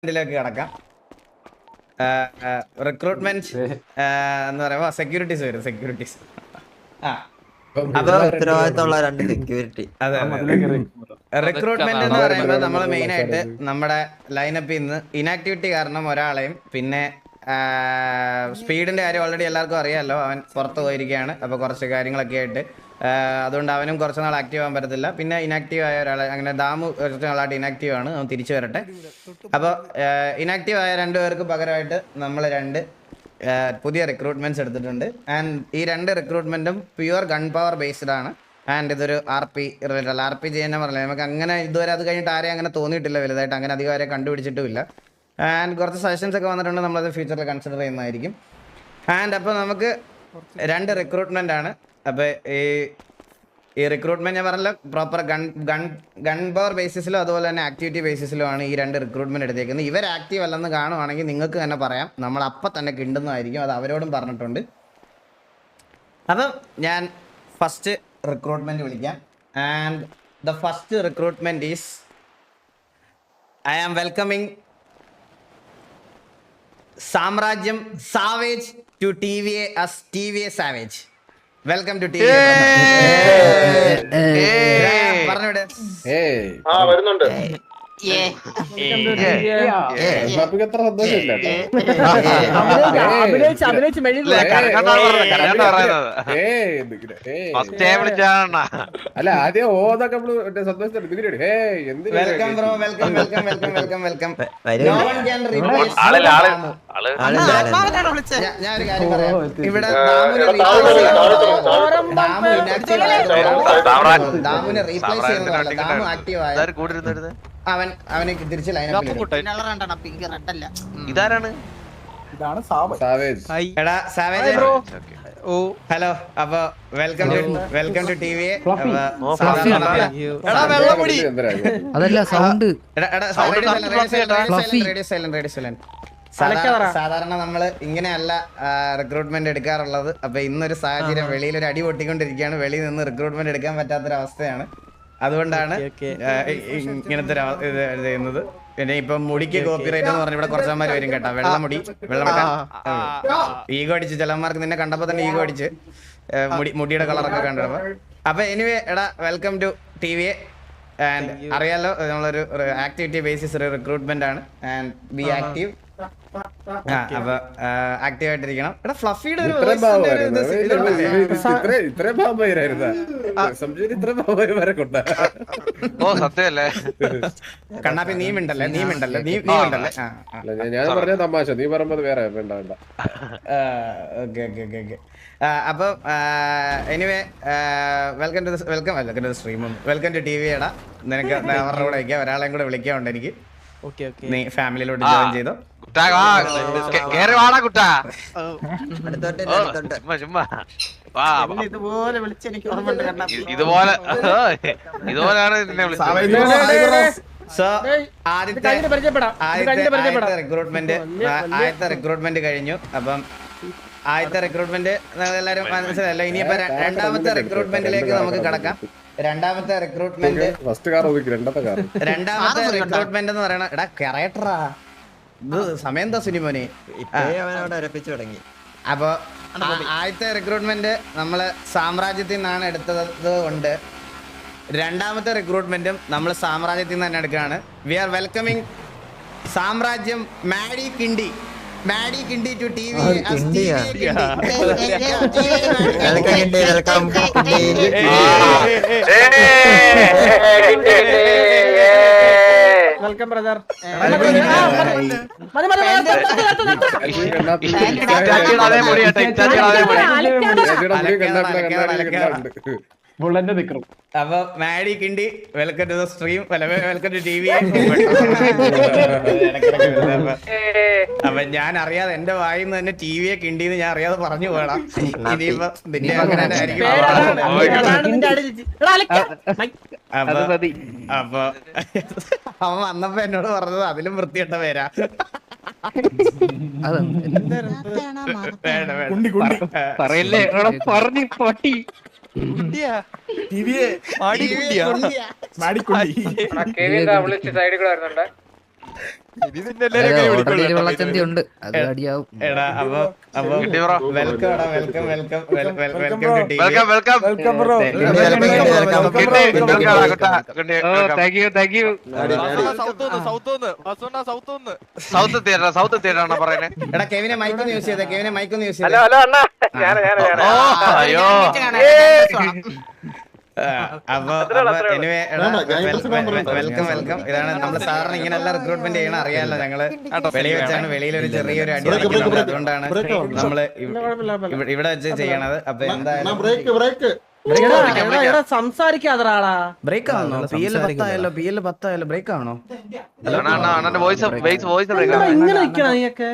ഇതിലേക്ക് കടക്കാം. റിക്രൂട്ട്മെന്റ് എന്ന് പറയുമ്പോ സെക്യൂരിറ്റീസ് വരും. സെക്യൂരിറ്റീസ് ഉത്തരവാദിത്തമുള്ള രണ്ട് സെക്യൂരിറ്റി. അതെ. റിക്രൂട്ട്മെന്റ് എന്ന് പറയുമ്പോൾ നമ്മൾ മെയിൻ ആയിട്ട് നമ്മുടെ ലൈനപ്പിൽ നിന്ന് ഇനാക്ടിവിറ്റി കാരണം ഒരാളെയും, പിന്നെ സ്പീഡിന്റെ കാര്യം ഓൾറെഡി എല്ലാവർക്കും അറിയാമല്ലോ, അവൻ പുറത്ത് പോയിരിക്കുകയാണ്. അപ്പോൾ കുറച്ച് കാര്യങ്ങളൊക്കെ ആയിട്ട് അതുകൊണ്ട് അവനും കുറച്ച് നാൾ ആക്റ്റീവ് ആകാൻ പറ്റത്തില്ല. പിന്നെ ഇനാക്റ്റീവ് ആയ ഒരാളെ, അങ്ങനെ ദാമു കുറച്ച് നാളായിട്ട് ഇനാക്റ്റീവ് ആണ്, അവൻ തിരിച്ചു വരട്ടെ. അപ്പോൾ ഇനാക്റ്റീവ് ആയ 2 പേർക്ക് പകരമായിട്ട് നമ്മൾ 2 പുതിയ റിക്രൂട്ട്മെന്റ്സ് എടുത്തിട്ടുണ്ട്. ആൻഡ് ഈ 2 റിക്രൂട്ട്മെന്റും പ്യുവർ ഗൺ പവർ ബേസ്ഡ് ആണ്. ആൻഡ് ഇതൊരു RP റിലേറ്റഡ്. RP ചെയ്യാൻ പറഞ്ഞില്ല, നമുക്ക് അങ്ങനെ ഇതുവരെ അത് കഴിഞ്ഞിട്ട് ആരെയും അങ്ങനെ തോന്നിയിട്ടില്ല വലുതായിട്ട്, അങ്ങനെ അധികം ആരെ കണ്ടുപിടിച്ചിട്ടുമില്ല. ആൻഡ് കുറച്ച് സജഷൻസ് ഒക്കെ വന്നിട്ടുണ്ട്, നമ്മളത് ഫ്യൂച്ചറിൽ കൺസിഡർ ചെയ്യുന്നതായിരിക്കും. ആൻഡ് അപ്പോൾ നമുക്ക് 2 റിക്രൂട്ട്മെന്റ് ആണ്. അപ്പോൾ ഈ റിക്രൂട്ട്മെന്റ് ഞാൻ പറഞ്ഞല്ലോ, പ്രോപ്പർ ഗൺ പവർ ബേസിസിലും അതുപോലെ തന്നെ ആക്ടിവിറ്റി ബേസിസിലുമാണ് ഈ 2 റിക്രൂട്ട്മെന്റ് എടുത്തേക്കുന്നത്. ഇവർ ആക്റ്റീവ് അല്ലെന്ന് കാണുവാണെങ്കിൽ നിങ്ങൾക്ക് തന്നെ പറയാം, നമ്മൾ അപ്പം തന്നെ കിണ്ടുന്നതായിരിക്കും. അത് അവരോടും പറഞ്ഞിട്ടുണ്ട്. അപ്പം ഞാൻ ഫസ്റ്റ് റിക്രൂട്ട്മെന്റ് വിളിക്കാം. And the first recruitment is I am welcoming സാമ്രാജ്യം savage to TVA as TVA Savage. Welcome to TVA. പറഞ്ഞോടെ വരുന്നുണ്ട്. അല്ല ആദ്യം ഓതൊക്കെ സന്തോഷത്തോടെ welcome bro, welcome welcome welcome welcome welcome. ഞാൻ ഒരു കാര്യം പറയാം, ഇവിടെ ദാമുനെ റീപ്ലേസ് ചെയ്യുന്നതല്ല, ദാമു ആക്റ്റീവ് ആയ അവന് തിരിച്ച് ഇതാരാണ്? എടാ സാവേജ്. ഹലോ, അപ്പൊ വെൽക്കം ടു TVA. അതല്ല സൗണ്ട് സാധാരണ നമ്മള് ഇങ്ങനെയല്ല റിക്രൂട്ട്മെന്റ് എടുക്കാറുള്ളത്. അപ്പൊ ഇന്നൊരു സാഹചര്യം, വെളിയിൽ ഒരു അടി പൊട്ടിക്കൊണ്ടിരിക്കുകയാണ്, വെളിയിൽ നിന്ന് റിക്രൂട്ട്മെന്റ് എടുക്കാൻ പറ്റാത്തൊരവസ്ഥയാണ്. അതുകൊണ്ടാണ് ഇങ്ങനത്തെ ഇത് ചെയ്യുന്നത്. പിന്നെ ഇപ്പൊ മുടിക്ക് കോപ്പിറൈറ്റ് എന്ന് പറഞ്ഞ ഇവിടെ കുറച്ചന്മാര് വരും കേട്ടോ. വെള്ളമുടി ഈഗോ അടിച്ച്, ചിലന്മാർക്ക് നിന്നെ കണ്ടപ്പോ തന്നെ ഈഗോ അടിച്ച് മുടിയുടെ കളറൊക്കെ കണ്ടപ്പോ. അപ്പൊ എനിവേ എടാ, വെൽക്കം ടു TVA. ആൻഡ് അറിയാലോ, നമ്മളൊരു ആക്ടിവിറ്റി ബേസിസ് റിക്രൂട്ട്മെന്റ് ആണ്. And B active. അപ്പൊ ആക്റ്റീവ് ആയിട്ടിരിക്കണം. എടാ ഫ്ലഫിയുടെ കണ്ണാപ്പി നീ മിണ്ടല്ലേ. ഞാൻ പറഞ്ഞ തമാശ, നീ പറയുമ്പോ വേറെ വേണ്ട. Okay okay okay okay. അപ്പൊ anyway welcome to stream. Welcome to TVA. എടാ, നിനക്ക് അവരുടെ കൂടെ വയ്ക്കാം, ഒരാളെയും കൂടെ വിളിക്കാറുണ്ട് എനിക്ക്. നീ ഫാമിലിയിലോട്ട് ജോയിൻ ചെയ്തോ. ആദ്യത്തെ റിക്രൂട്ട്മെന്റ് കഴിഞ്ഞു. അപ്പം ആദ്യത്തെ റിക്രൂട്ട്മെന്റ് എല്ലാരും മനസ്സിലല്ലോ. ഇനിയിപ്പോ രണ്ടാമത്തെ റിക്രൂട്ട്മെന്റിലേക്ക് നമുക്ക് കടക്കാം. രണ്ടാമത്തെ റിക്രൂട്ട്മെന്റ് എന്ന് പറയണ എടാ കറക്റ്ററാ, ഇത് സമയം എന്താ സിനിമോനെ. തുടങ്ങി. അപ്പൊ ആദ്യത്തെ റിക്രൂട്ട്മെന്റ് നമ്മള് സാമ്രാജ്യത്തിൽ നിന്നാണ് എടുത്തത് കൊണ്ട് രണ്ടാമത്തെ റിക്രൂട്ട്മെന്റും നമ്മൾ സാമ്രാജ്യത്തിൽ നിന്ന് തന്നെ എടുക്കുകയാണ്. വി ആർ വെൽക്കമിങ് സാമ്രാജ്യം മാഡി കിണ്ടി ടു TVA. Welcome brother. അപ്പൊ മാഡി കിണ്ടി welcome to the stream, welcome to TVA. അപ്പൊ ഞാൻ അറിയാതെ എന്റെ വായിന്ന് തന്നെ TVA കിണ്ടിന്ന് ഞാൻ അറിയാതെ പറഞ്ഞു പോകണം. ഇനിയിപ്പോ നിന്നെ അങ്ങനെ തന്നെ ആയിരിക്കും. അപ്പൊ അവൻ വന്നപ്പോ എന്നോട് പറഞ്ഞത് അതിലും വൃത്തിയിട്ട പേരാ. പറയല്ലേ പറഞ്ഞു പട്ടി. വിളിച്ച് സൈഡിൽ കൂടെ വരുന്നുണ്ട്. വെള്ളച്ചന്തി ഉണ്ട് അത് അടിയാവും. എടാ അപ്പൊ വെൽക്കം വെൽക്കം വെൽക്കം വെൽക്കം കിട്ടി എടാ കെവിനെ മൈക്കൊന്ന് യൂസ് ചെയ്തേ കെവിനെ മൈക്കൊന്ന് യൂസ് ചെയ്തേ അപ്പൊ വെൽക്കം വെൽക്കം ഇതാണ് നമ്മള് സാറിന് ഇങ്ങനെ എല്ലാം റിക്രൂട്ട്മെന്റ് ചെയ്യണം അറിയാലോ ഞങ്ങള് വെളിയിൽ വെച്ചാണ് വെളിയിൽ ഒരു ചെറിയൊരു അടി നടക്കുന്നുണ്ട് അതുകൊണ്ടാണ് നമ്മള് ഇവിടെ വെച്ച് ചെയ്യണത് അപ്പൊ എന്തായാലും സംസാരിക്കാതൊരാളാ ബ്രേക്ക് ആണോ PL 10 ആയല്ലോ ബ്രേക്ക് ആണോ ഇങ്ങനെ നിക്കണം നീയൊക്കെ